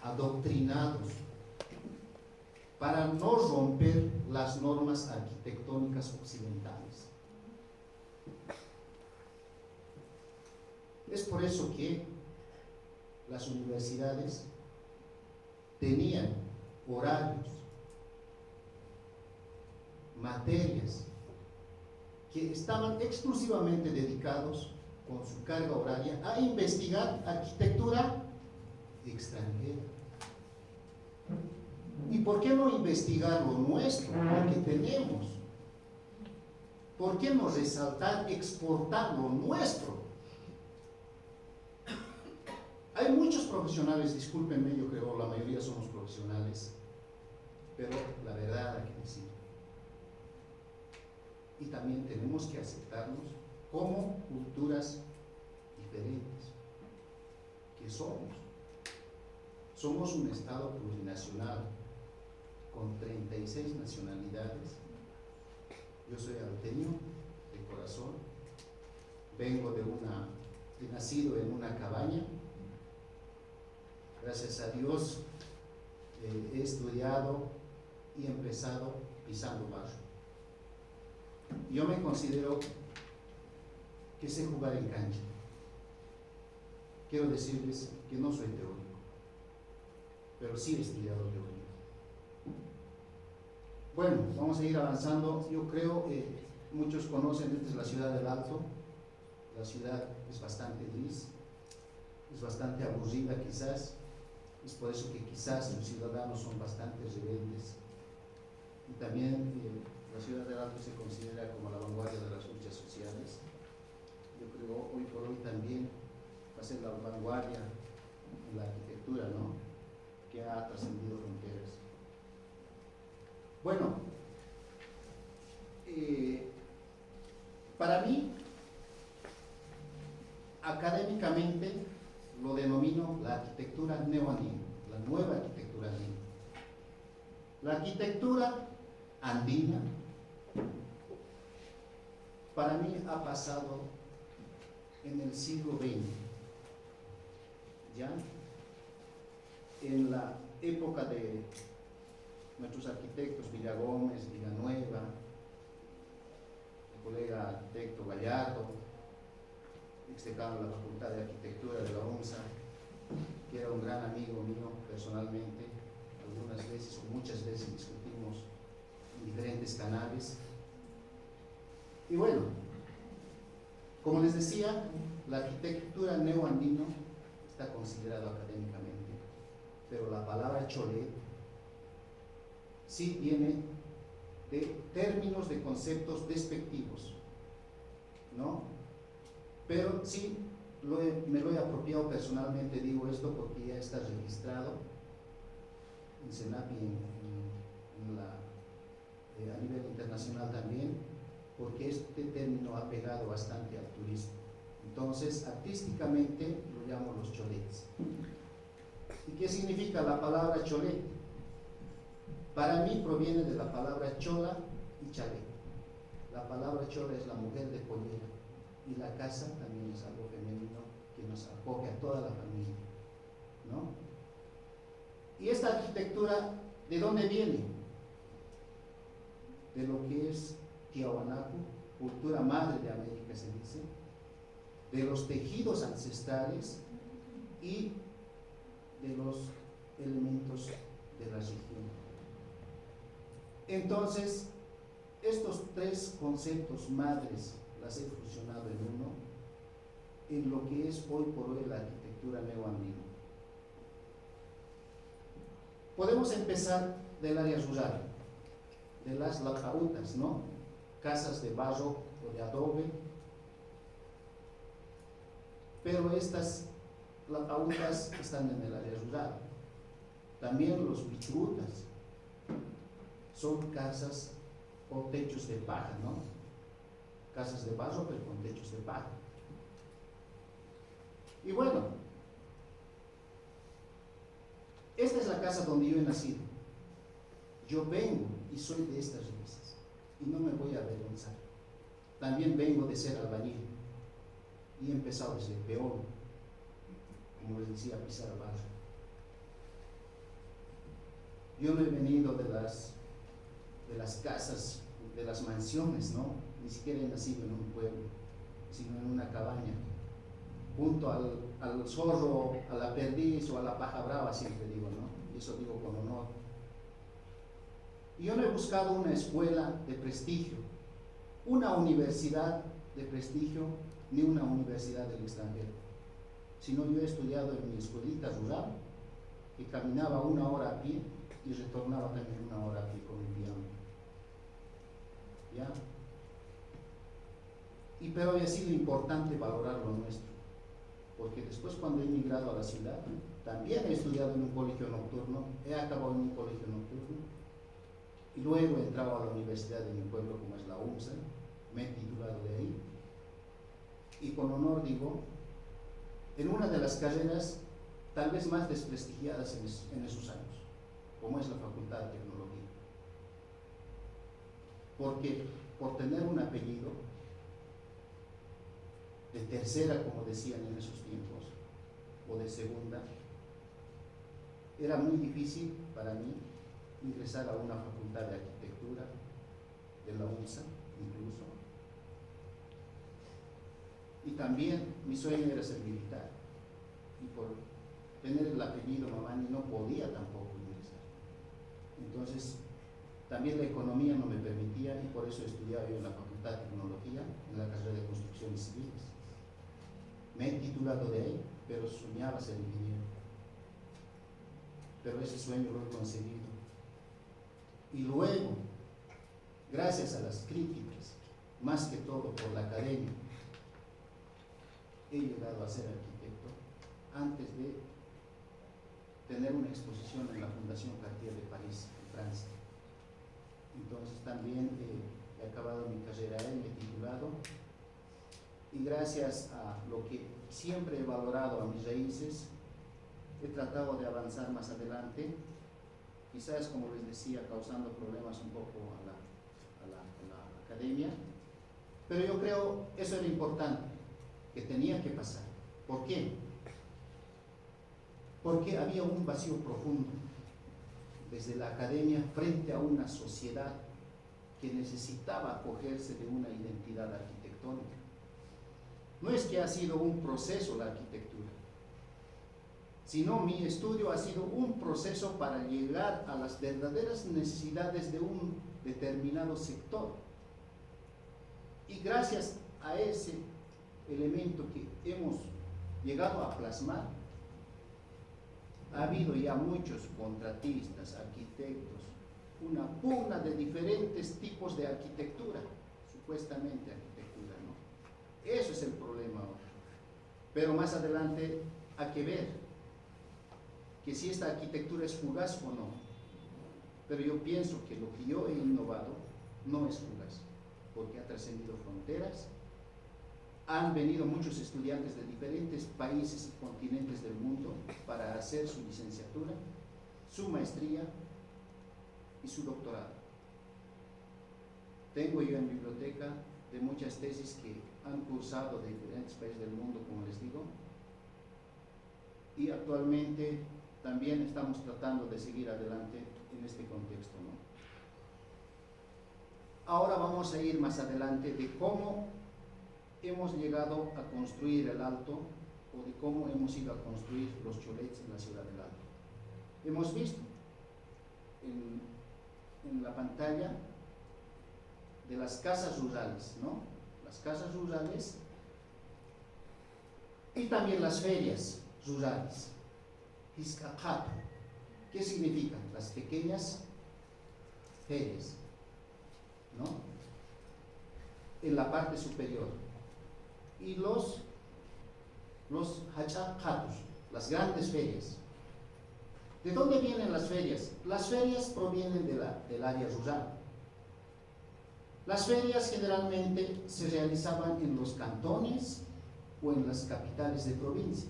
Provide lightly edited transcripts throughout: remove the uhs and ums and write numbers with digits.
adoctrinados para no romper las normas arquitectónicas occidentales. Es por eso que las universidades tenían horarios, materias que estaban exclusivamente dedicados con su carga horaria a investigar arquitectura extranjera. ¿Y por qué no investigar lo nuestro, lo que tenemos? ¿Por qué no resaltar, exportar lo nuestro? Hay muchos profesionales, discúlpenme, yo creo la mayoría somos profesionales, pero la verdad hay que decir. Y también tenemos que aceptarnos como culturas diferentes que somos. Somos un Estado plurinacional con 36 nacionalidades. Yo soy alteño de corazón, he nacido en una cabaña. Gracias a Dios he estudiado y empezado pisando barro. Yo me considero que sé jugar en cancha. Quiero decirles que no soy teórico, pero sí he estudiado teoría. Bueno, vamos a ir avanzando. Yo creo que muchos conocen, esta es la ciudad del Alto. La ciudad es bastante gris, es bastante aburrida quizás. Es por eso que quizás los ciudadanos son bastante rebeldes. Y también la ciudad del Alto se considera como la vanguardia de las luchas sociales. Yo creo hoy por hoy también va a ser la vanguardia en la arquitectura, ¿no?, que ha trascendido fronteras. Bueno, para mí, académicamente lo denomino la arquitectura neoandina, la nueva arquitectura andina. La arquitectura andina para mí ha pasado en el siglo XX, ¿ya? En la época de nuestros arquitectos Villagómez, Villanueva, el colega arquitecto Gallardo, exdecano de la Facultad de Arquitectura de la UNSA, que era un gran amigo mío personalmente. Algunas veces o muchas veces discutimos en diferentes canales. Y bueno, como les decía, la arquitectura neoandino está considerada académicamente, pero la palabra chole sí viene de términos, de conceptos despectivos, ¿no? Pero sí me lo he apropiado personalmente, digo esto porque ya está registrado en CENAPI a nivel internacional también, porque este término ha pegado bastante al turismo. Entonces, artísticamente lo llamo los cholets. ¿Y qué significa la palabra cholet? Para mí proviene de la palabra chola y chalet. La palabra chola es la mujer de pollera, y la casa también es algo femenino que nos acoge a toda la familia, ¿no? Y esta arquitectura, ¿de dónde viene? De lo que es Tiahuanaco, cultura madre de América se dice, de los tejidos ancestrales y de los elementos de la región. Entonces, estos tres conceptos madres las he fusionado en uno, en lo que es hoy por hoy la arquitectura neoandina. Podemos empezar del área rural, de las lapautas, ¿no? Casas de barro o de adobe, pero estas lapautas están en el área rural. También los bichurutas son casas o techos de paja, ¿no? Casas de barro pero con techos de paja. Y bueno, esta es la casa donde yo he nacido. Yo vengo y soy de estas raíces y no me voy a avergonzar. También vengo de ser albañil y he empezado desde peón, como les decía, a pisar barro. Yo no he venido de las casas, de las mansiones, ¿no? Ni siquiera he nacido en un pueblo, sino en una cabaña, junto al zorro, a la perdiz o a la paja brava, siempre digo, ¿no? Y eso digo con honor. Y yo no he buscado una escuela de prestigio, una universidad de prestigio, ni una universidad del extranjero, sino yo he estudiado en mi escuelita rural, que caminaba 1 hora a pie y retornaba también 1 hora a pie con mi piano. ¿Ya? Pero había sido importante valorar lo nuestro, porque después, cuando he emigrado a la ciudad, también he estudiado en un colegio nocturno, he acabado en un colegio nocturno, y luego he entrado a la universidad de mi pueblo, como es la UMSA, me he titulado de ahí, y con honor digo, en una de las carreras tal vez más desprestigiadas en esos años, como es la Facultad de Tecnología. Porque por tener un apellido de tercera, como decían en esos tiempos, o de segunda, era muy difícil para mí ingresar a una facultad de arquitectura, de la UNSA incluso. Y también mi sueño era ser militar, y por tener el apellido Mamani no podía tampoco ingresar. Entonces, también la economía no me permitía, y por eso estudiaba yo en la Facultad de Tecnología, en la carrera de Construcciones Civiles. Me he titulado de ahí, pero soñaba ser ingeniero. Pero ese sueño lo he conseguido. Y luego, gracias a las críticas, más que todo por la academia, he llegado a ser arquitecto antes de tener una exposición en la Fundación Cartier de París, en Francia. Entonces también he acabado mi carrera ahí, me he titulado, y gracias a lo que siempre he valorado a mis raíces, he tratado de avanzar más adelante, quizás, como les decía, causando problemas un poco a la academia, pero yo creo eso era importante, que tenía que pasar. ¿Por qué? Porque había un vacío profundo desde la academia frente a una sociedad que necesitaba acogerse de una identidad arquitectónica. No es que ha sido un proceso la arquitectura, sino mi estudio ha sido un proceso para llegar a las verdaderas necesidades de un determinado sector. Y gracias a ese elemento que hemos llegado a plasmar, ha habido ya muchos contratistas, arquitectos, una pugna de diferentes tipos de arquitectura, supuestamente arquitectura, ¿no? Eso es el problema ahora. Pero más adelante hay que ver que si esta arquitectura es fugaz o no. Pero yo pienso que lo que yo he innovado no es fugaz, porque ha trascendido fronteras. Han venido muchos estudiantes de diferentes países y continentes del mundo para hacer su licenciatura, su maestría y su doctorado. Tengo yo en biblioteca de muchas tesis que han cursado de diferentes países del mundo, como les digo, y actualmente también estamos tratando de seguir adelante en este contexto, ¿no? Ahora vamos a ir más adelante de cómo hemos llegado a construir el Alto, o de cómo hemos ido a construir los cholets en la ciudad del Alto. Hemos visto en la pantalla de las casas rurales, ¿no? Las casas rurales y también las ferias rurales. Hizkaqatu. ¿Qué significan? Las pequeñas ferias, ¿no? En la parte superior. Y los hachaqatus, las grandes ferias. ¿De dónde vienen las ferias? Las ferias provienen del área rural. Las ferias generalmente se realizaban en los cantones o en las capitales de provincia.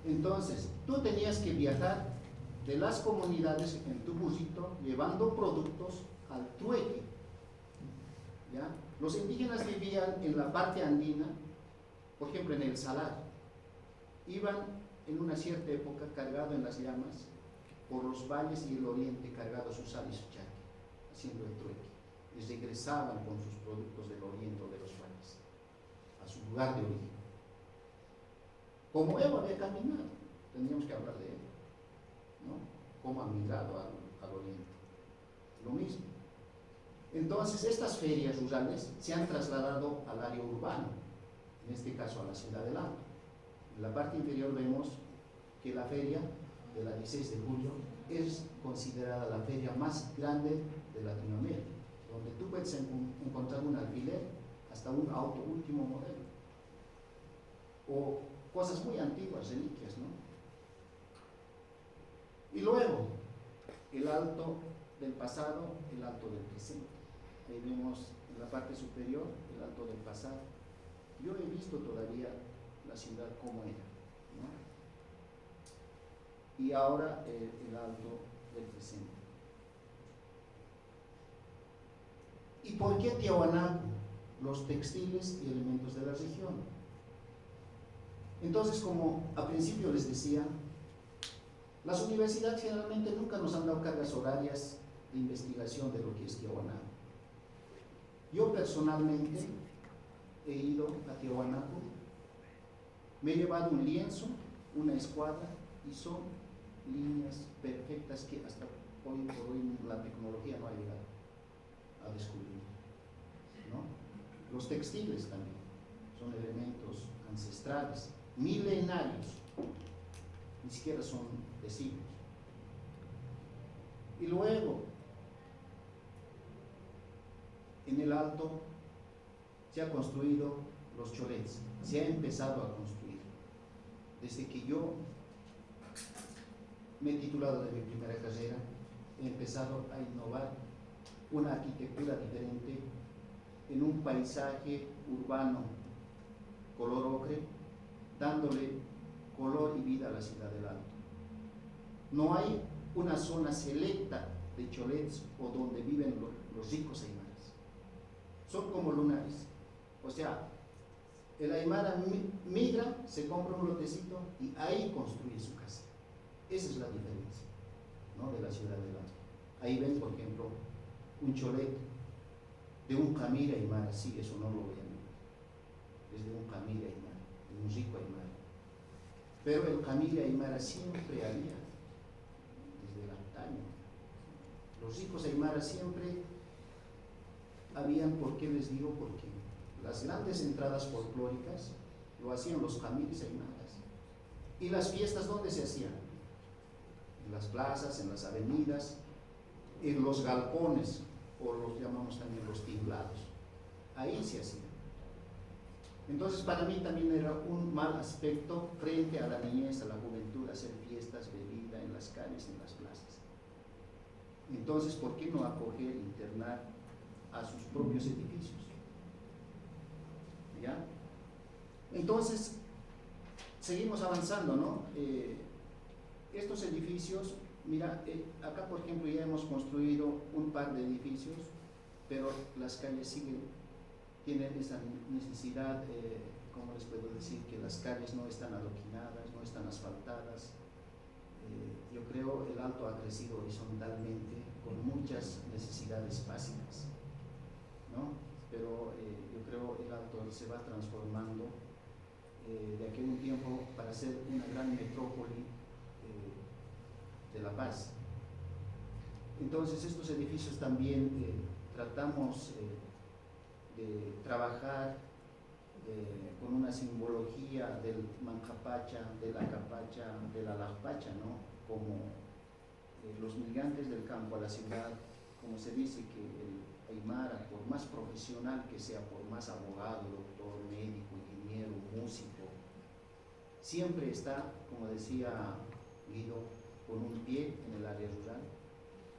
Entonces, tú tenías que viajar de las comunidades en tu busito llevando productos al trueque, ¿ya? Los indígenas vivían en la parte andina, por ejemplo en el Salar. Iban en una cierta época cargado en las llamas por los valles y el oriente cargados su sal y su chaque, haciendo el trueque, y regresaban con sus productos del oriente o de los valles, a su lugar de origen. Como él había caminado, tendríamos que hablar de él, ¿no? Cómo ha migrado al oriente. Lo mismo. Entonces, estas ferias rurales se han trasladado al área urbana, en este caso a la ciudad del Alto. En la parte inferior vemos que la feria de la 16 de julio es considerada la feria más grande de Latinoamérica, donde tú puedes encontrar un alfiler hasta un auto último modelo, o cosas muy antiguas, reliquias, ¿no? Y luego, el Alto del pasado, el Alto del presente. Ahí vemos en la parte superior el Alto del pasado. Yo he visto todavía la ciudad como era, ¿no? Y ahora el Alto del presente. ¿Y por qué Tiahuanaco? Los textiles y elementos de la región. Entonces, como a principio les decía, las universidades generalmente nunca nos han dado cargas horarias de investigación de lo que es Tiahuanaco. Yo personalmente he ido a Tiahuanaco, me he llevado un lienzo, una escuadra, y son líneas perfectas que hasta hoy por hoy la tecnología no ha llegado a descubrir, ¿no? Los textiles también son elementos ancestrales, milenarios, ni siquiera son de siglos. Y luego, en el Alto se ha construido los cholets, se ha empezado a construir. Desde que yo me he titulado de mi primera carrera, he empezado a innovar una arquitectura diferente en un paisaje urbano color ocre, dándole color y vida a la ciudad del Alto. No hay una zona selecta de cholets o donde viven los ricos aymaras. Son como lunares. O sea, el aymara migra, se compra un lotecito y ahí construye su casa. Esa es la diferencia, ¿no?, de la ciudad del Alto. Ahí ven, por ejemplo, un cholet de un camir aymara. Sí, eso no lo voy a negar. Es de un camir aymara, de un rico aymara. Pero el camir aymara siempre había, desde el antaño. Los ricos aymaras siempre habían. ¿Por qué les digo? Porque las grandes entradas folclóricas lo hacían los camires aymaras. ¿Y las fiestas dónde se hacían? En las plazas, en las avenidas, en los galpones, o los llamamos también los tinglados. Ahí se hacían. Entonces, para mí también era un mal aspecto frente a la niñez, a la juventud, hacer fiestas, bebida en las calles, en las plazas. Entonces, ¿por qué no acoger, internar a sus propios edificios? ¿Ya? Entonces, seguimos avanzando, ¿no? Estos edificios, mira, acá por ejemplo ya hemos construido un par de edificios, pero las calles tienen esa necesidad, ¿cómo les puedo decir? Que las calles no están adoquinadas, no están asfaltadas. Yo creo el Alto ha crecido horizontalmente con muchas necesidades básicas, ¿no? Pero yo creo el Alto se va transformando de aquí a un tiempo para ser una gran metrópoli de La Paz. Entonces estos edificios también tratamos de trabajar con una simbología del Manjapacha, de la Capacha, de la Lajpacha, ¿no? Como los migrantes del campo a la ciudad, como se dice que el aymara, por más profesional que sea, por más abogado, doctor, médico, ingeniero, músico, siempre está, como decía Guido, con un pie en el área rural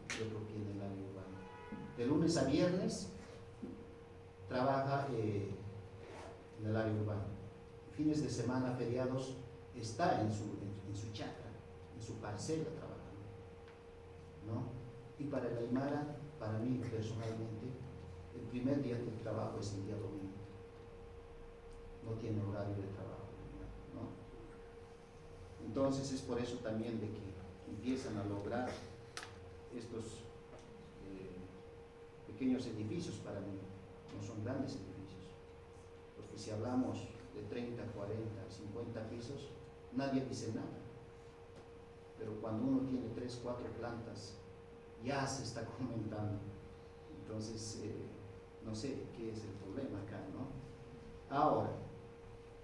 y otro pie en el área urbana. De lunes a viernes trabaja en el área urbana. Fines de semana, feriados, está en su chacra, en su parcela trabajando, ¿no? Y para el aymara, para mí personalmente, el primer día del trabajo es el día domingo. No tiene horario de trabajo, ¿no? Entonces es por eso también de que empiezan a lograr estos pequeños edificios. Para mí no son grandes edificios, porque si hablamos de 30, 40, 50 pisos, nadie dice nada, pero cuando uno tiene 3, 4 plantas, ya se está comentando. Entonces, no sé qué es el problema acá, ¿no? Ahora,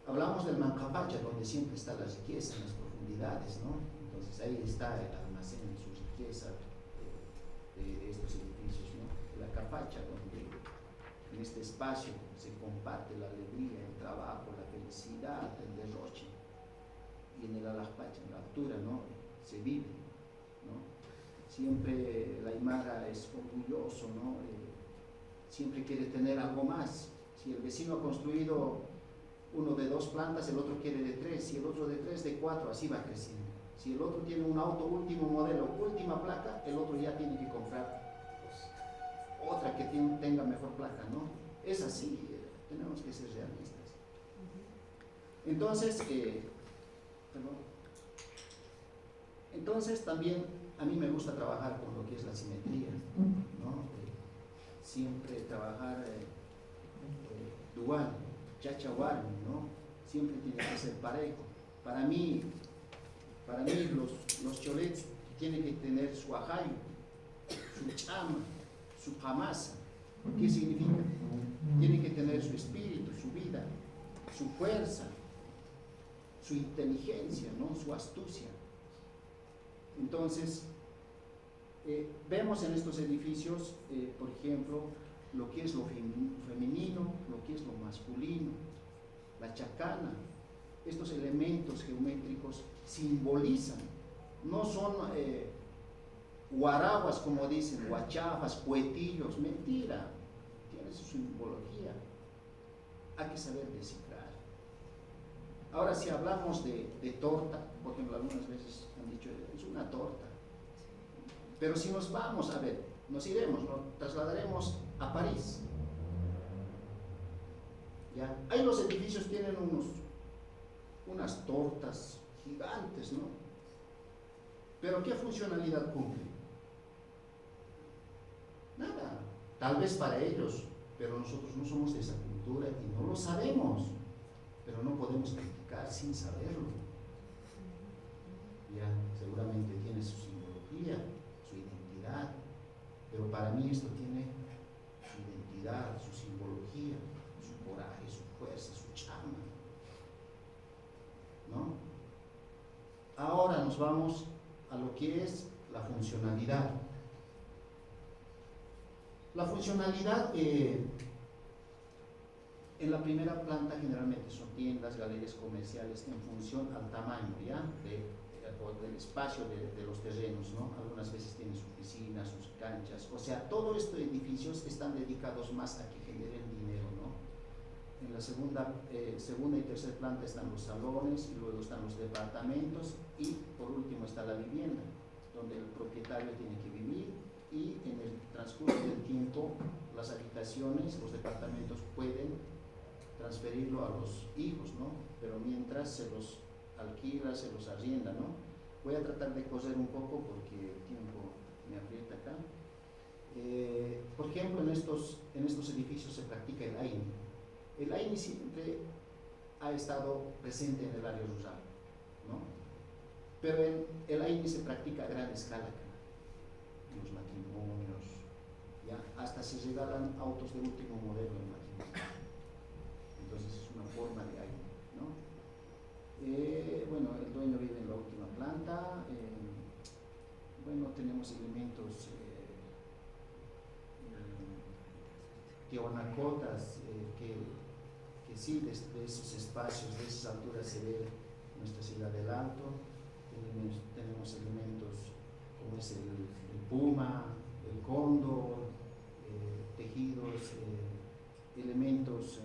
hablamos del Mancapacha, donde siempre está la riqueza en las profundidades, ¿no? Entonces ahí está el almacén, su riqueza de estos edificios, ¿no? La Capacha, donde en este espacio se comparte la alegría, el trabajo, la felicidad, el derroche. Y en el Alajpacha, en la altura, ¿no? Se vive, ¿no? Siempre la Aymara es orgulloso, ¿no? Siempre quiere tener algo más. Si el vecino ha construido uno de 2 plantas, el otro quiere de 3, si el otro de 3, de 4, así va creciendo. Si el otro tiene un auto último modelo, última placa, el otro ya tiene que comprar pues, otra que tenga mejor placa, ¿no? Es así, tenemos que ser realistas. Entonces, entonces también a mí me gusta trabajar con lo que es la simetría, ¿no? Siempre trabajar dual, chachahuarmi, ¿no? Siempre tiene que ser parejo. Para mí los cholets tienen que tener su ajayo, su chama, su jamasa. ¿Qué significa? Tienen que tener su espíritu, su vida, su fuerza, su inteligencia, ¿no? Su astucia. Entonces, vemos en estos edificios, por ejemplo, lo que es lo femenino, lo que es lo masculino, la chacana. Estos elementos geométricos simbolizan, no son guaraguas como dicen, guachafas, cuetillos, mentira, tiene su simbología. Hay que saber descifrar. Ahora, si hablamos de torta, por ejemplo, algunas veces han dicho, es una torta. Pero si nos vamos a ver, nos trasladaremos a París. ¿Ya? Ahí los edificios tienen unas tortas gigantes, ¿no? Pero ¿qué funcionalidad cumplen? Nada. Tal vez para ellos, pero nosotros no somos de esa cultura y no lo sabemos. Pero no podemos criticar sin saberlo. Ya, seguramente tiene su simbología, su identidad, pero para mí esto tiene su identidad, su simbología, su coraje, su fuerza, su chama, ¿no? Ahora nos vamos a lo que es la funcionalidad. La funcionalidad en la primera planta generalmente son tiendas, galerías comerciales en función al tamaño, ¿ya? Del espacio de los terrenos, ¿no? Algunas veces tienen sus piscinas, sus canchas, o sea, todos estos edificios están dedicados más a que generen dinero, ¿no? En la segunda y tercera planta están los salones y luego están los departamentos y por último está la vivienda, donde el propietario tiene que vivir y en el transcurso del tiempo las habitaciones, los departamentos pueden transferirlo a los hijos, ¿no? Pero mientras se los alquila, se los arrienda, ¿no? Voy a tratar de coser un poco porque el tiempo me aprieta acá. Por ejemplo, en estos edificios se practica el AINI. El AINI siempre ha estado presente en el área rural, ¿no? Pero el AINI se practica a gran escala acá, en los matrimonios, ¿ya? Hasta se regalan autos de último modelo en matrimonio. Entonces es una forma de AINI, ¿no? Bueno, el dueño vive en la última planta. Bueno, tenemos elementos teonacotas que sí, desde esos espacios, de esas alturas se ve nuestra ciudad del Alto. Tenemos elementos como es el puma, el cóndor, tejidos, elementos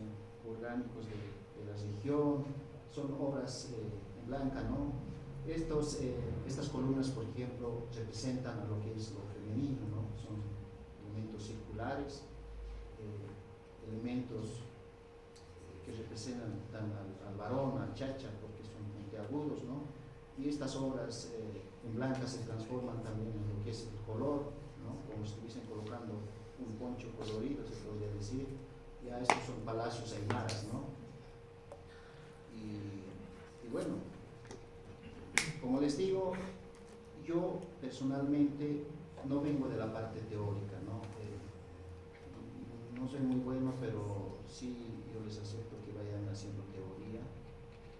orgánicos de la región. Son obras en blanca, ¿no? Estas columnas, por ejemplo, representan a lo que es lo femenino, ¿no? Son elementos circulares, elementos que representan al varón, al chacha, porque son puntiagudos, ¿no? Y estas obras en blanca se transforman también en lo que es el color, ¿no? Como si estuviesen colocando un poncho colorido, se podría decir. Ya estos son palacios aymaras, ¿no? Y bueno, como les digo, yo personalmente no vengo de la parte teórica, ¿no? No soy muy bueno, pero sí yo les acepto que vayan haciendo teoría,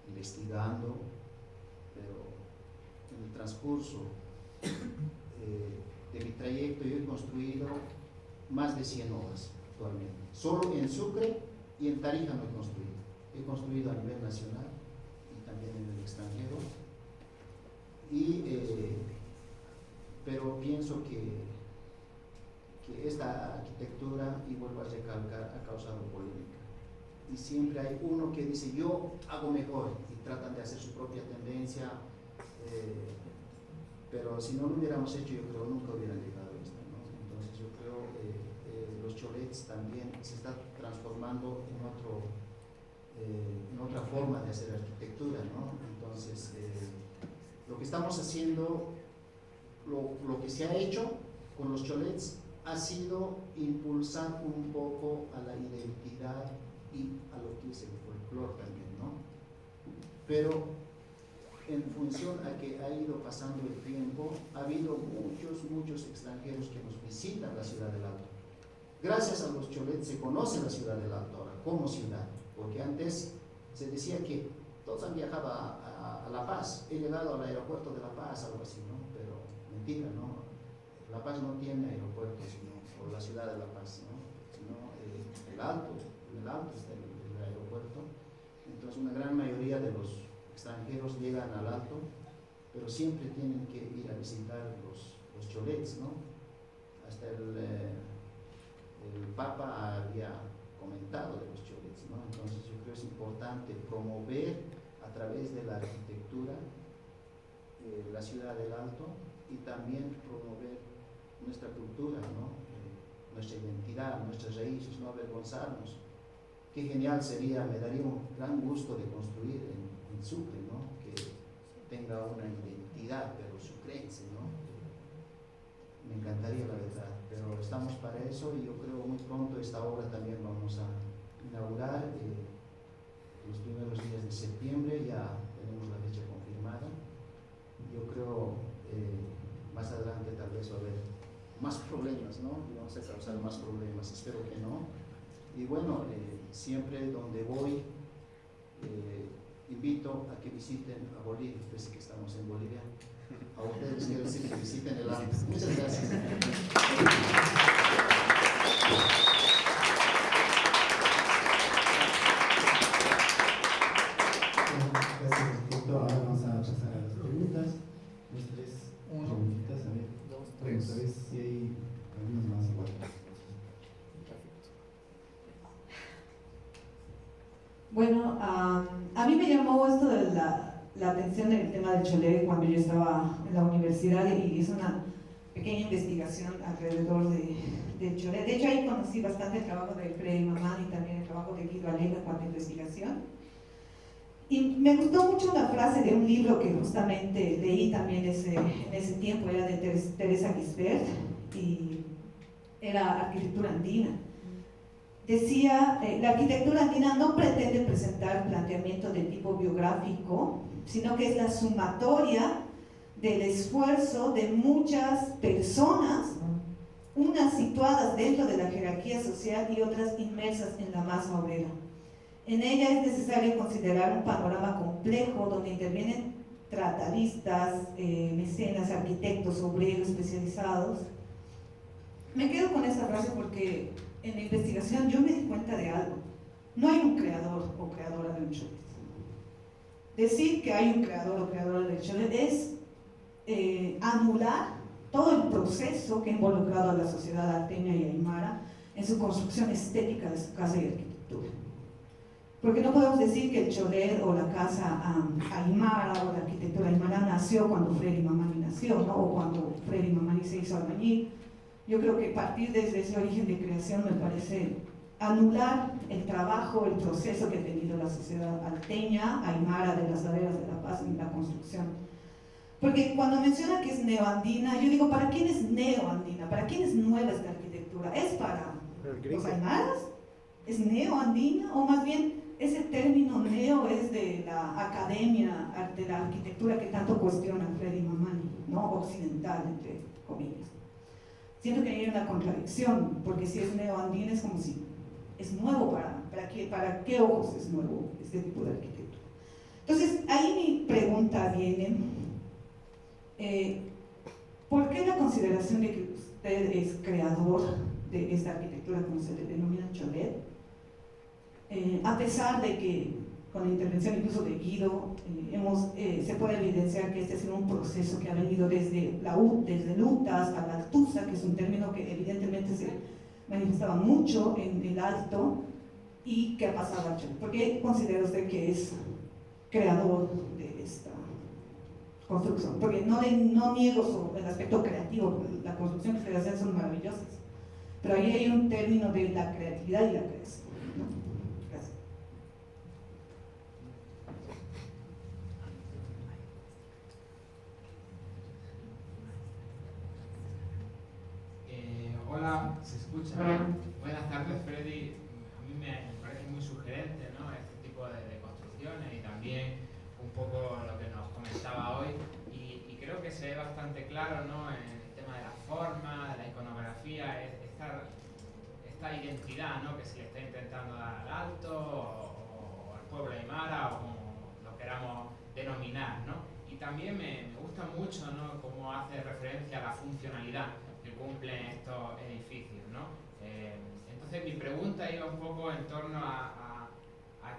investigando, pero en el transcurso de mi trayecto yo he construido más de 100 obras actualmente. Solo en Sucre y en Tarija no he construido. He construido a nivel nacional y también en el extranjero. Pero pienso que esta arquitectura, y vuelvo a recalcar, ha causado polémica. Y siempre hay uno que dice, yo hago mejor, y tratan de hacer su propia tendencia, pero si no lo hubiéramos hecho, yo creo nunca hubieran llegado a esto, ¿no? Entonces yo creo los cholets también se están transformando en otra forma de hacer arquitectura, ¿no? Entonces lo que estamos haciendo, lo que se ha hecho con los cholets ha sido impulsar un poco a la identidad y a lo que es el folclore también, ¿no? Pero en función a que ha ido pasando el tiempo, ha habido muchos extranjeros que nos visitan la ciudad del Alto. Gracias a los cholets se conoce la ciudad del Alto ahora como ciudad, porque antes se decía que todos han viajado a La Paz, he llegado al aeropuerto de La Paz, algo así, ¿no? Pero mentira, ¿no? La Paz no tiene aeropuerto, o la ciudad de La Paz, ¿no? Sino en el Alto está el aeropuerto. Entonces una gran mayoría de los extranjeros llegan al Alto, pero siempre tienen que ir a visitar los cholets, ¿no? Hasta el Papa había comentado de los cholets, ¿no? Entonces yo creo que es importante promover a través de la arquitectura la ciudad del Alto y también promover nuestra cultura, ¿no? Nuestra identidad, nuestras raíces, no avergonzarnos. Qué genial sería, me daría un gran gusto de construir en Sucre, ¿no? Que tenga una identidad, pero sucrense, ¿no? Me encantaría, la verdad, pero estamos para eso y yo creo muy pronto esta obra también vamos a inaugurar los primeros días de septiembre, ya tenemos la fecha confirmada. Yo creo más adelante tal vez va a haber más problemas, ¿no? Y vamos a causar más problemas, espero que no. Y bueno, siempre donde voy invito a que visiten a Bolivia, desde que estamos en Bolivia. A ustedes quiero decir que visiten el Alto. Muchas gracias. Gracias, ahora vamos a pasar a las preguntas. Los tres preguntitas, a ver. Vamos a ver si hay algunas más igual. Bueno, a mí me llamó esto de la atención del tema del cholet cuando yo estaba en la universidad y hice una pequeña investigación alrededor del cholet. De hecho, ahí conocí bastante el trabajo de Freddy Mamani y también el trabajo de Guido Alena en cuanto a investigación. Y me gustó mucho una frase de un libro que justamente leí también en ese tiempo, era de Teresa Gisbert y era Arquitectura Andina. Decía, la arquitectura andina no pretende presentar planteamiento de tipo biográfico, sino que es la sumatoria del esfuerzo de muchas personas, unas situadas dentro de la jerarquía social y otras inmersas en la masa obrera. En ella es necesario considerar un panorama complejo donde intervienen tratadistas, mecenas, arquitectos, obreros especializados. Me quedo con esta frase porque en la investigación yo me di cuenta de algo. No hay un creador o creadora de un cholet. Decir que hay un creador o creadora del cholet es anular todo el proceso que ha involucrado a la sociedad alteña y aymara en su construcción estética de su casa y arquitectura. Porque no podemos decir que el cholet o la casa aymara o la arquitectura aymara nació cuando Freddy Mamani nació, ¿no? O cuando Freddy Mamani se hizo albañil. Yo creo que partir desde ese origen de creación me parece anular el trabajo, el proceso que ha tenido la sociedad alteña, aymara de las laderas de La Paz en la construcción Porque cuando menciona que es neoandina, yo digo, ¿para quién es neoandina? ¿Para quién es nueva esta arquitectura? ¿Es para los aymaras? ¿Es neoandina? O más bien, ese término neo es de la academia de la arquitectura que tanto cuestiona Freddy Mamani, ¿no? Occidental, entre comillas. Siento que hay una contradicción, porque si es neoandina es como si es nuevo para qué ojos es nuevo este tipo de arquitectura. Entonces, ahí mi pregunta viene, ¿por qué la consideración de que usted es creador de esta arquitectura, como se le denomina Cholet? A pesar de que con la intervención incluso de Guido, se puede evidenciar que este ha sido un proceso que ha venido desde Luta hasta la Altusa, que es un término que evidentemente se manifestaba mucho en el Alto y que ha pasado a Cholet. ¿Por qué considera usted que es creador de esta construcción? Porque no niego el aspecto creativo, la construcción que ustedes hacen son maravillosas, pero ahí hay un término de la creatividad y la creación, ¿no? Gracias. Hola, ¿se escucha? Buenas tardes, Freddy. A mí me parece muy sugerente, ¿no?, este tipo de construcciones y también un poco lo que nos comentaba hoy. Y creo que se ve bastante claro, ¿no?, en el tema de la forma, de la iconografía, esta identidad, ¿no?, que se le está intentando dar al Alto o al pueblo aymara o como lo queramos denominar, ¿no? Y también me gusta mucho, ¿no?, cómo hace referencia a la funcionalidad que cumplen estos edificios, ¿no? Entonces mi pregunta iba un poco en torno a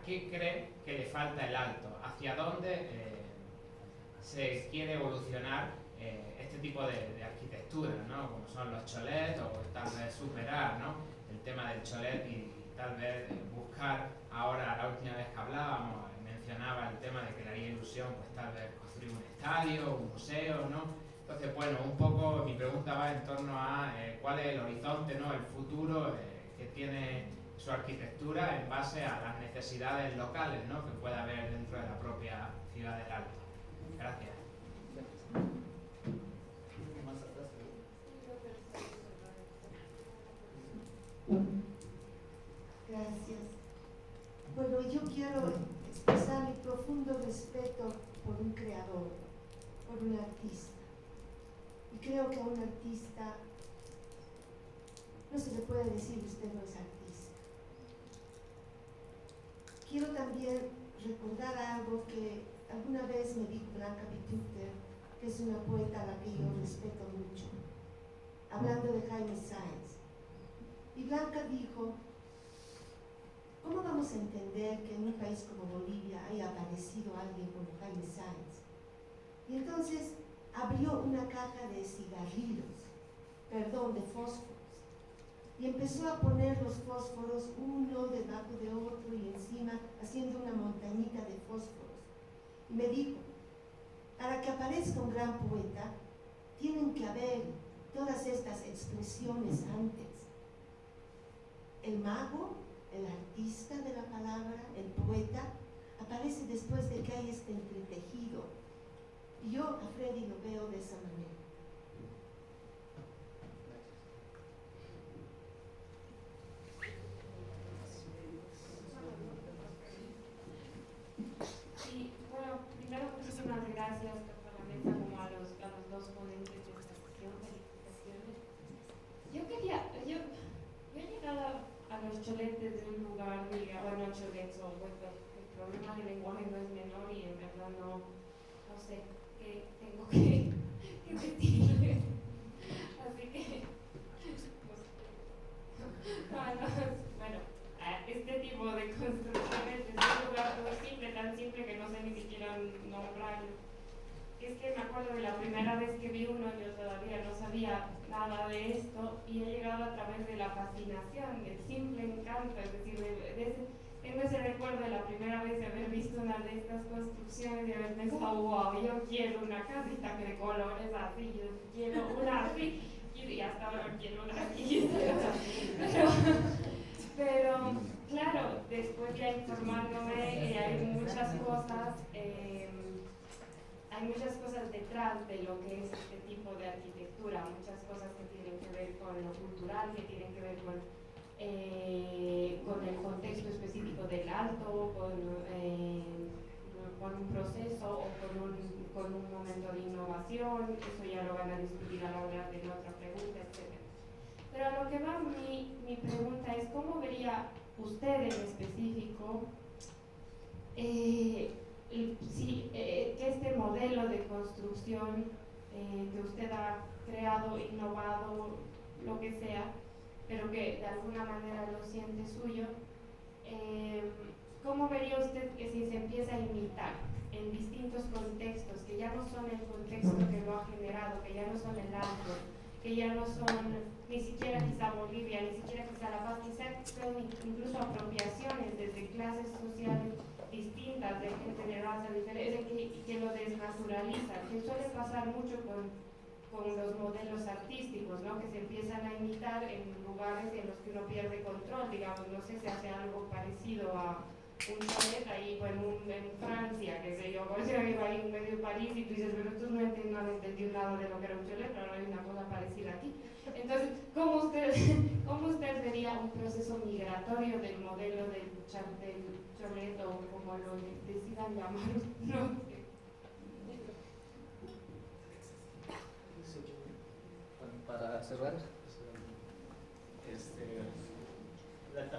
qué cree que le falta el Alto, hacia dónde se quiere evolucionar este tipo de arquitectura, ¿no?, como son los cholets, o tal vez superar, ¿no?, el tema del cholet y tal vez buscar ahora, la última vez que hablábamos, mencionaba el tema de que le haría ilusión pues tal vez construir un estadio, un museo, ¿no? Entonces, bueno, un poco mi pregunta va en torno a cuál es el horizonte, ¿no?, el futuro que tiene su arquitectura en base a las necesidades locales, ¿no?, que pueda haber dentro de la propia ciudad del Alto. Gracias. Gracias. Bueno, yo quiero expresar mi profundo respeto por un creador, por un artista. Y creo que a un artista no se le puede decir usted no es artista. Quiero también recordar algo que alguna vez me dijo Blanca Vitúter, que es una poeta a la que yo respeto mucho, hablando de Jaime Sáenz. Y Blanca dijo: ¿cómo vamos a entender que en un país como Bolivia haya aparecido alguien como Jaime Sáenz? Y entonces abrió una caja de de fósforos, y empezó a poner los fósforos uno debajo de otro y encima, haciendo una montañita de fósforos. Y me dijo: para que aparezca un gran poeta, tienen que haber todas estas expresiones antes. El mago, el artista de la palabra, el poeta, aparece después de que hay este entretejido. Y yo a Freddy lo veo de esa manera. Sí, bueno, primero muchísimas gracias tanto a la mesa como a los dos ponentes de esta sesión. Felicitaciones. Yo he llegado a los cholets desde un lugar, bueno, cholets o el problema del lenguaje no es menor y en verdad no sé qué tengo que decirle. Así que, bueno, este tipo de construcciones desde un lugar tan simple que no sé ni siquiera nombrarlo. Es que me acuerdo de la primera vez que vi uno, yo todavía no sabía nada de esto y he llegado a través de la fascinación, del simple encanto, es decir, tengo ese recuerdo de la primera vez de haber visto una de estas construcciones y haber pensado: wow, yo quiero una casita de colores así, yo quiero una así, y hasta ahora quiero una así. Pero claro, después ya informándome, hay muchas cosas detrás de lo que es este tipo de arquitectura, muchas cosas que tienen que ver con lo cultural, que tienen que ver con el contexto específico del alto, con un proceso o con un momento de innovación. Eso ya lo van a discutir a la hora de la otra pregunta, etc. Pero a lo que va mi pregunta es, ¿cómo vería usted en específico que este modelo de construcción que usted ha creado, innovado, lo que sea, pero que de alguna manera lo siente suyo, ¿cómo vería usted que si se empieza a imitar en distintos contextos, que ya no son el contexto que lo ha generado, que ya no son el alto, que ya no son ni siquiera quizá Bolivia, ni siquiera quizá La Paz, quizá son incluso apropiaciones desde clases sociales distintas, de gente de raza diferente, que lo desnaturalizan, que suele pasar mucho con los modelos artísticos, ¿no? Que se empiezan a imitar en lugares en los que uno pierde control, digamos, no sé, se hace algo parecido a un chalet ahí, bueno, en Francia, que sé yo, por eso vivo ahí en medio de París y tú dices, pero tú no han entendido nada de lo que era un chalet, pero ahora hay una cosa parecida aquí. Entonces, ¿cómo usted vería un proceso migratorio del modelo del chalet o como lo decidan llamar? No sé. Para cerrar,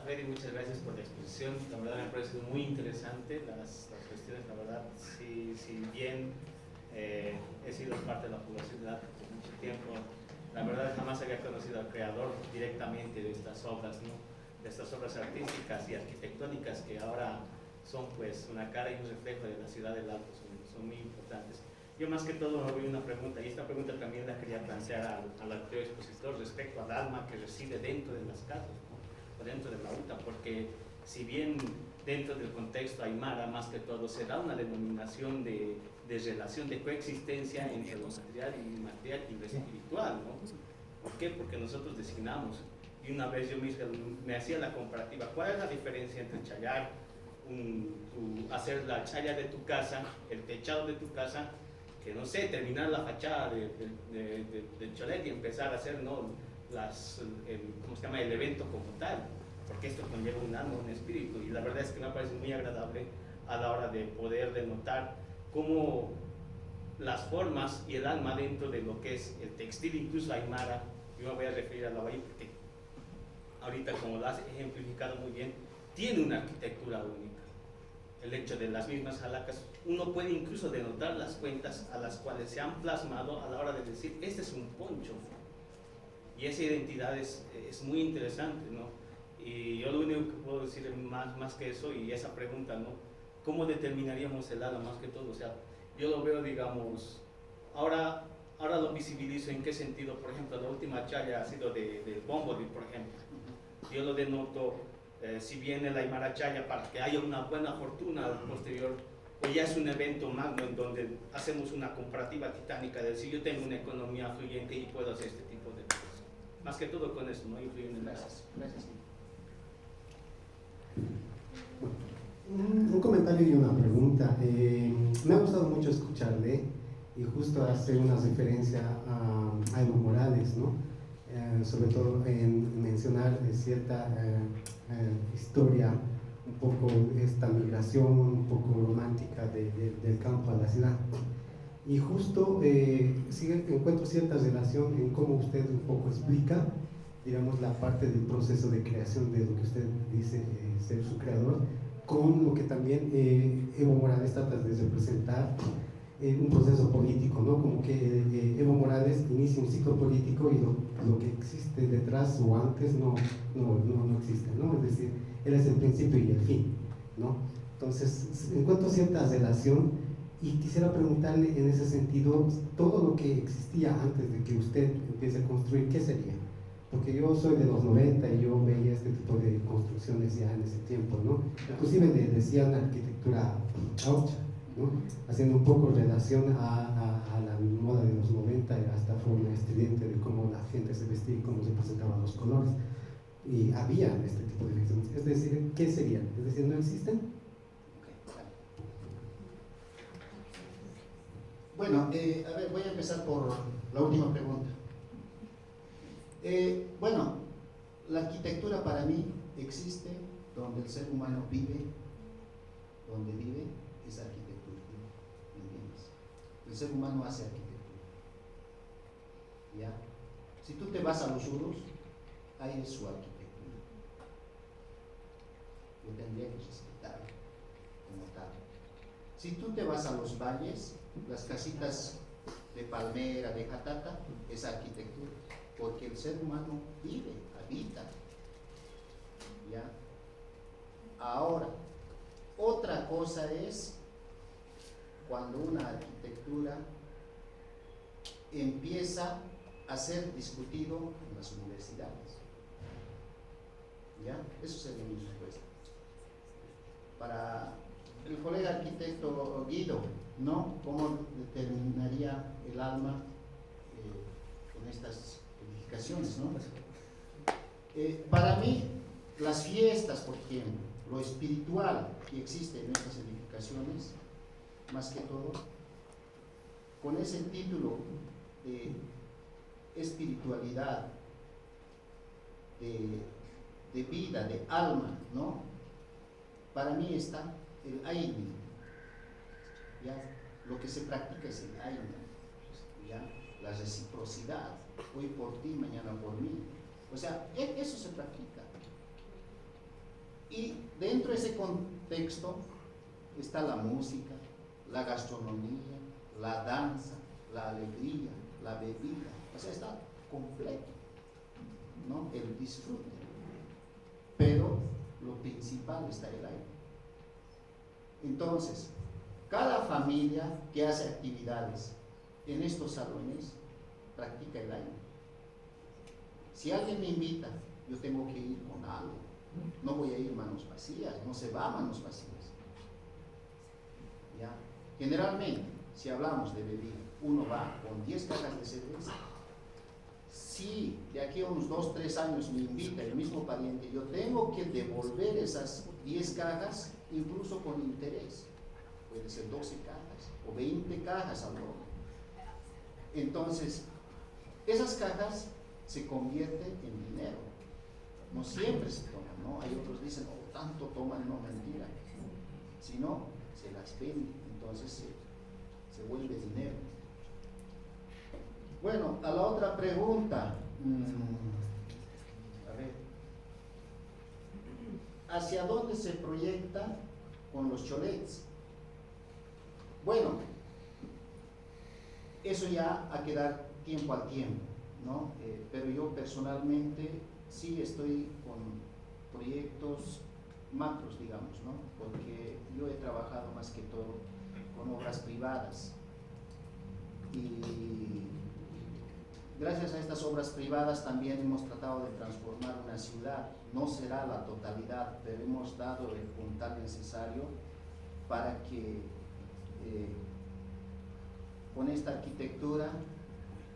Freddy, muchas gracias por la exposición. La verdad me ha parecido muy interesante las cuestiones. La verdad, si bien he sido parte de la población de arte por mucho tiempo, la verdad jamás había conocido al creador directamente de estas obras, ¿no? De estas obras artísticas y arquitectónicas que ahora son pues una cara y un reflejo de la ciudad del Alto, son muy importantes. Yo más que todo me voy a una pregunta, y esta pregunta también la quería plantear al anterior expositor respecto al alma que reside dentro de las casas, ¿no? O dentro de la UTA, porque si bien dentro del contexto aymara más que todo se da una denominación de relación de coexistencia entre lo material y inmaterial y lo espiritual, ¿no? ¿Por qué? Porque nosotros designamos, y una vez yo mismo me hacía la comparativa, ¿cuál es la diferencia entre chayar, hacer la chaya de tu casa, el techado de tu casa, que no sé, terminar la fachada del chalet y empezar a hacer, ¿no? ¿Cómo se llama? El evento como tal, porque esto conlleva un alma, un espíritu, y la verdad es que me parece muy agradable a la hora de poder denotar cómo las formas y el alma dentro de lo que es el textil, incluso aymara, yo me voy a referir a la bahía porque ahorita, como lo has ejemplificado muy bien, tiene una arquitectura única. El hecho de las mismas halacas, uno puede incluso denotar las cuentas a las cuales se han plasmado a la hora de decir, este es un poncho. Y esa identidad es muy interesante, ¿no? Y yo lo único que puedo decir más que eso, y esa pregunta, ¿no? ¿Cómo determinaríamos el alma más que todo? O sea, yo lo veo, digamos, ahora lo visibilizo en qué sentido. Por ejemplo, la última chaya ha sido del Bombodil, por ejemplo. Yo lo denoto, si viene la Aymara Chaya para que haya una buena fortuna posterior, pues ya es un evento magno en donde hacemos una comparativa titánica de si yo tengo una economía fluyente y puedo hacer este tipo de cosas. Más que todo con eso, ¿no? Influyen en Gracias. Gracias. Un comentario y una pregunta. Me ha gustado mucho escucharle y justo hace una referencia a Evo Morales, ¿no? Sobre todo en mencionar cierta historia, un poco esta migración un poco romántica del campo a la ciudad. Y justo sí encuentro cierta relación en cómo usted un poco explica, digamos, la parte del proceso de creación de lo que usted dice ser su creador, con lo que también Evo Morales trata de representar un proceso político, ¿no? Como que Evo Morales inicia un ciclo político y lo que existe detrás o antes no existe, ¿no? Es decir, él es el principio y el fin, ¿no? Entonces, encuentro cierta relación y quisiera preguntarle en ese sentido, todo lo que existía antes de que usted empiece a construir, ¿qué sería? Porque yo soy de los 90 y yo veía este tipo de construcciones ya en ese tiempo, ¿no? Inclusive le decían arquitectura gaucha, ¿no? Haciendo un poco relación a la moda de los 90 y a esta forma estridente de cómo la gente se vestía y cómo se presentaban los colores. Y había este tipo de cuestiones. Es decir, ¿qué serían? Es decir, ¿no existen? Bueno, a ver, voy a empezar por la última pregunta. Bueno, la arquitectura para mí existe donde el ser humano vive, donde vive es arquitectura, ¿me entiendes? El ser humano hace arquitectura, ¿ya? Si tú te vas a los Urus, ahí es su arquitectura. Yo tendría que respetarlo como tal. Si tú te vas a los valles, las casitas de palmera, de jatata, es arquitectura, porque el ser humano vive, habita, ¿ya? Ahora, otra cosa es cuando una arquitectura empieza a ser discutido en las universidades, ¿ya? Eso sería mi respuesta. Para el colega arquitecto Guido, ¿no? ¿Cómo determinaría el alma con estas edificaciones, ¿no? Para mí, las fiestas, por ejemplo, lo espiritual que existe en estas edificaciones, más que todo, con ese título de espiritualidad, de vida, de alma, ¿no? Para mí está el Aini, ¿ya? Lo que se practica es el Aini, ¿ya? La reciprocidad, hoy por ti, mañana por mí. O sea, eso se practica. Y dentro de ese contexto está la música, la gastronomía, la danza, la alegría, la bebida. O sea, está completo, ¿no? El disfrute. Pero lo principal está el aire. Entonces, cada familia que hace actividades en estos salones practica el aire. Si alguien me invita, yo tengo que ir con algo. No voy a ir manos vacías, no se va manos vacías. ¿Ya? Generalmente, si hablamos de bebida, uno va con 10 cajas de cerveza. Si de aquí a unos 2, 3 años me invita el mismo pariente, yo tengo que devolver esas 10 cajas, incluso con interés. Puede ser 12 cajas o 20 cajas al doble. Entonces, esas cajas se convierten en dinero. No siempre se toman, ¿no? Hay otros que dicen, oh, tanto toman, no, mentira. Si no, se las venden, entonces se vuelve dinero. Bueno, a la otra pregunta. A ver. ¿Hacia dónde se proyecta con los cholets? Bueno, eso ya a quedar tiempo al tiempo, ¿no? Pero yo personalmente sí estoy con proyectos macros, digamos, ¿no? Porque yo he trabajado más que todo con obras privadas y gracias a estas obras privadas también hemos tratado de transformar una ciudad. No será la totalidad, pero hemos dado el puntal necesario para que con esta arquitectura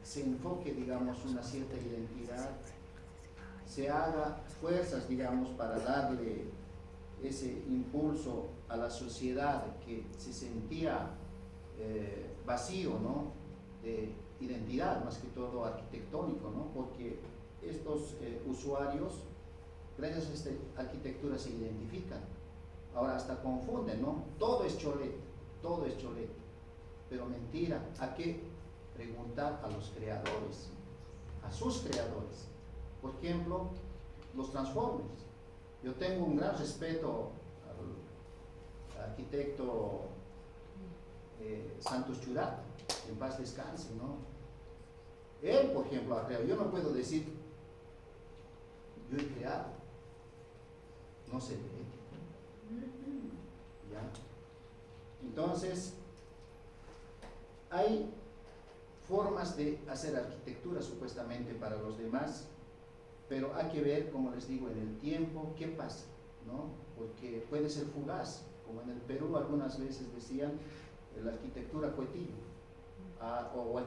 se enfoque, digamos, una cierta identidad, se haga fuerzas, digamos, para darle ese impulso a la sociedad que se sentía vacío, ¿no? De identidad, más que todo arquitectónico, ¿no? Porque estos usuarios, gracias a esta arquitectura, se identifican. Ahora hasta confunden, ¿no? Todo es cholet, pero mentira. ¿A qué? Preguntar a los creadores, a sus creadores. Por ejemplo, los Transformers. Yo tengo un gran respeto al arquitecto Santos Churat, en paz descanse, ¿no? Él, por ejemplo, ha creado. Yo no puedo decir, yo he creado. No se ve. ¿Ya? Entonces, hay formas de hacer arquitectura supuestamente para los demás, pero hay que ver, como les digo, en el tiempo, qué pasa, ¿no? Porque puede ser fugaz, como en el Perú algunas veces decían, la arquitectura coetillo, o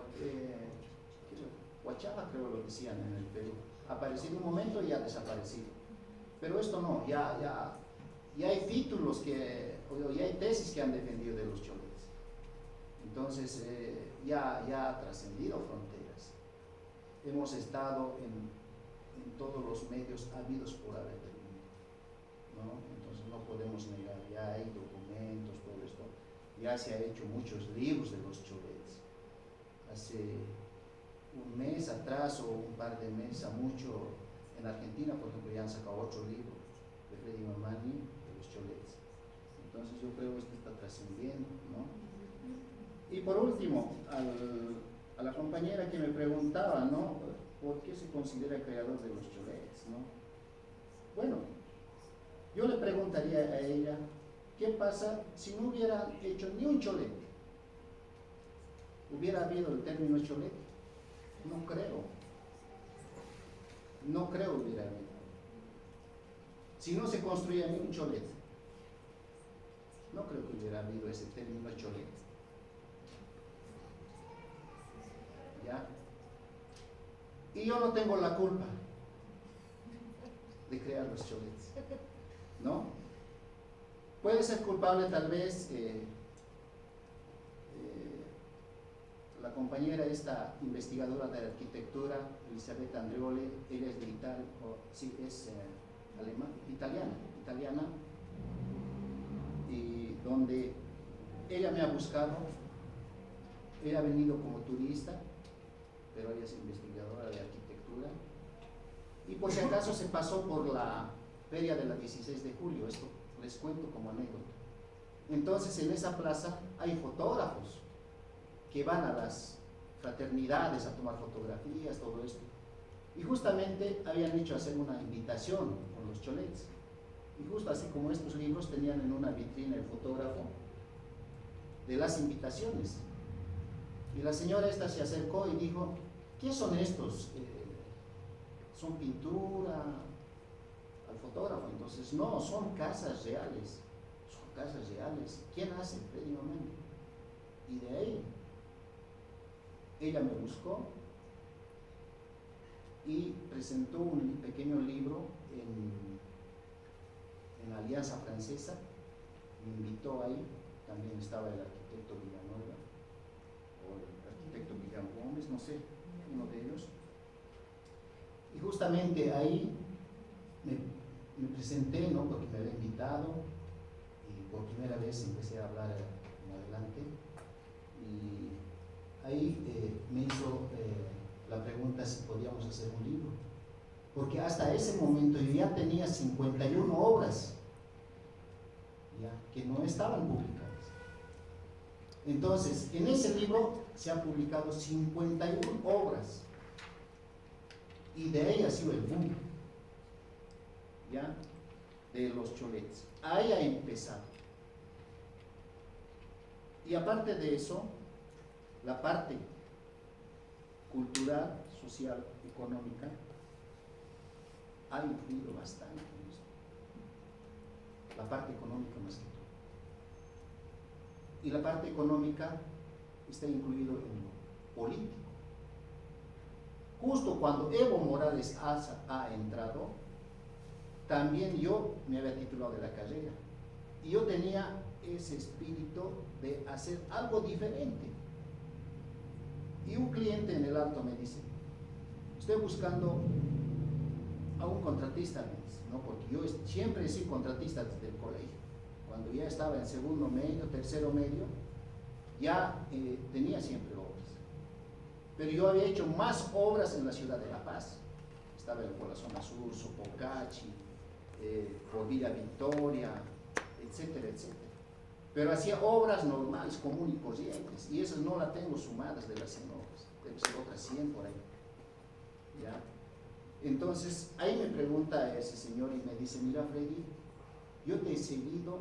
Huachava creo lo decían en el Perú, aparecido un momento y ha desaparecido. Pero esto no, ya hay títulos ya hay tesis que han defendido de los cholets. Entonces, ya ha trascendido fronteras. Hemos estado en todos los medios habidos por haber del mundo, ¿no? Entonces no podemos negar, ya hay documentos, todo esto, ya se ha hecho muchos libros de los cholets. Hace un mes atrás o un par de meses a mucho, en Argentina, por ejemplo, ya han sacado otro libro de Freddy Mamani de los cholets. Entonces yo creo que esto está trascendiendo, ¿no? Y por último, a la compañera que me preguntaba, ¿no? ¿Por qué se considera creador de los cholets, ¿no? Bueno, yo le preguntaría a ella, ¿qué pasa si no hubieran hecho ni un cholet? ¿Hubiera habido el término cholet? No creo. No creo hubiera habido. Si no se construía ni un cholet, no creo que hubiera habido ese término cholet. ¿Ya? Y yo no tengo la culpa de crear los cholets, ¿no? Puede ser culpable tal vez la compañera esta investigadora de arquitectura, Elizabeth Andreoli. Ella es de Italia, sí, es italiana, y donde ella me ha buscado. Ella ha venido como turista, pero ella es investigadora de arquitectura, y por si acaso se pasó por la feria de la 16 de julio, esto les cuento como anécdota. Entonces en esa plaza hay fotógrafos que van a las fraternidades a tomar fotografías, todo esto, y justamente habían hecho hacer una invitación con los cholets, y justo así como estos libros tenían en una vitrina el fotógrafo de las invitaciones, y la señora esta se acercó y dijo, ¿qué son estos? ¿Son pintura? Al fotógrafo. Entonces, no, son casas reales. Son casas reales. ¿Quién hace? Freddy Mamani. Y de ahí, ella me buscó y presentó un pequeño libro en la Alianza Francesa. Me invitó ahí. También estaba el arquitecto Villanueva, o el arquitecto Guillermo Gómez, no sé, uno de ellos. Y justamente ahí me presenté, ¿no? Porque me había invitado, y por primera vez empecé a hablar en adelante, y ahí me hizo la pregunta si podíamos hacer un libro, porque hasta ese momento yo ya tenía 51 obras ya, que no estaban publicadas. Entonces, en ese libro se han publicado 51 obras, y de ahí ha sido el boom, ¿ya? De los cholets. Ahí ha empezado. Y aparte de eso, la parte cultural, social, económica, ha influido bastante en esto. La parte económica más que todo. Y la parte económica está incluido en lo político. Justo cuando Evo Morales ha entrado, también yo me había titulado de la carrera, y yo tenía ese espíritu de hacer algo diferente. Y un cliente en el Alto me dice, estoy buscando a un contratista, ¿no? Porque yo siempre he sido contratista desde el colegio. Cuando ya estaba en segundo medio, tercero medio, ya tenía siempre obras. Pero yo había hecho más obras en la ciudad de La Paz. Estaba por la zona sur, Sopocachi, por Villa Victoria, etcétera, etcétera. Pero hacía obras normales, comunes y corrientes, y esas no las tengo sumadas de las 100 obras, debe ser otras 100 por ahí. ¿Ya? Entonces, ahí me pregunta ese señor y me dice, mira Freddy, yo te he seguido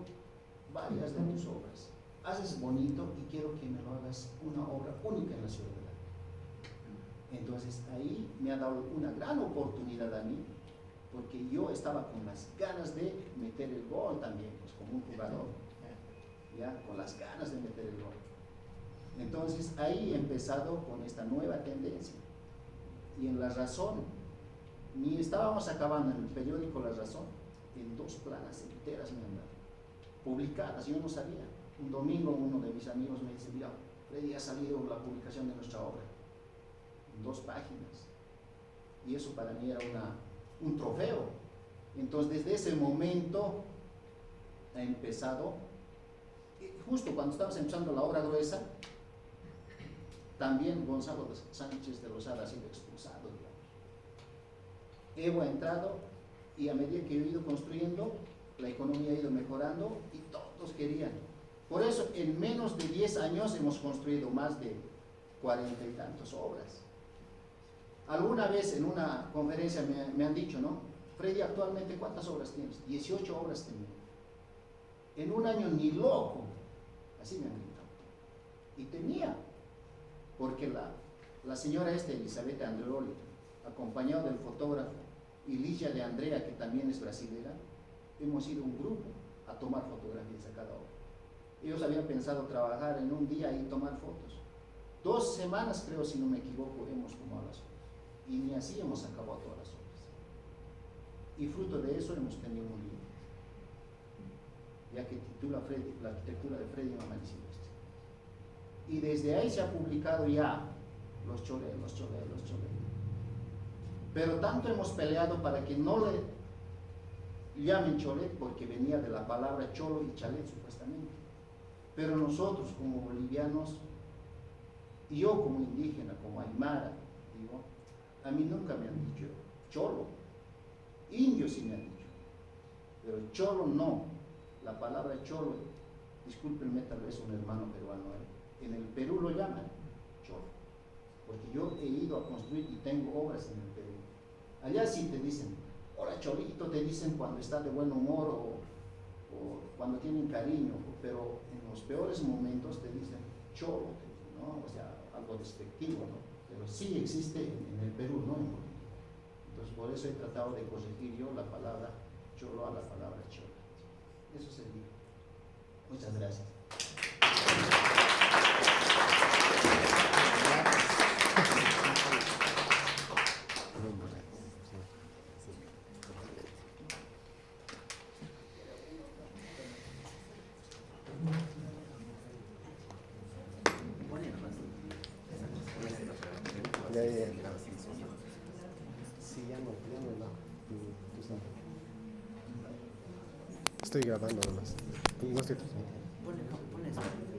varias de tus obras, haces bonito y quiero que me lo hagas una obra única en la ciudad de La Paz. Entonces, ahí me ha dado una gran oportunidad a mí, porque yo estaba con las ganas de meter el gol también, pues como un jugador, ya, con las ganas de meter el gol. Entonces, ahí he empezado con esta nueva tendencia. Y en La Razón, ni estábamos acabando en el periódico La Razón, en 2 planas enteras me han dado, publicadas, yo no sabía. Un domingo uno de mis amigos me dice, mira, Freddy, ha salido la publicación de nuestra obra, en 2 páginas. Y eso para mí era un trofeo. Entonces, desde ese momento ha empezado, justo cuando estábamos empezando la obra gruesa, también Gonzalo Sánchez de Rosada ha sido expulsado, digamos. Evo ha entrado y a medida que he ido construyendo, la economía ha ido mejorando y todos querían. Por eso, en menos de 10 años hemos construido más de 40 y tantas obras. Alguna vez en una conferencia me han dicho, ¿no? Freddy, actualmente ¿cuántas obras tienes? 18 obras tenía. En un año ni loco, así me han gritado. Y tenía, porque la señora Elizabeth Andreoli, acompañado del fotógrafo, y Ligia de Andrea, que también es brasilera, hemos ido un grupo a tomar fotografías a cada obra. Ellos habían pensado trabajar en un día y tomar fotos. 2 semanas, creo, si no me equivoco, hemos tomado las obras. Y ni así hemos acabado todas las obras. Y fruto de eso hemos tenido un libro, ya que titula La arquitectura de Freddy Mamani Silvestre. Y desde ahí se ha publicado ya los choles. Pero tanto hemos peleado para que no le llamen cholet, porque venía de la palabra cholo y chalet supuestamente. Pero nosotros como bolivianos, y yo como indígena, como aymara, digo, a mí nunca me han dicho cholo. Indio sí me han dicho, pero cholo no. La palabra cholo, discúlpenme tal vez un hermano peruano, en el Perú lo llaman cholo, porque yo he ido a construir y tengo obras en el Perú. Allá sí te dicen, hola cholito, te dicen cuando está de buen humor o cuando tienen cariño, pero en los peores momentos te dicen cholo, ¿no? O sea, algo despectivo, ¿no? Pero sí existe en el Perú, ¿no? En Bolivia. Entonces, por eso he tratado de corregir yo la palabra cholo a la palabra chola. Eso sería. Muchas gracias. Sí, ya no, tú sabes. Estoy grabando nomás. No estoy. Pon esto.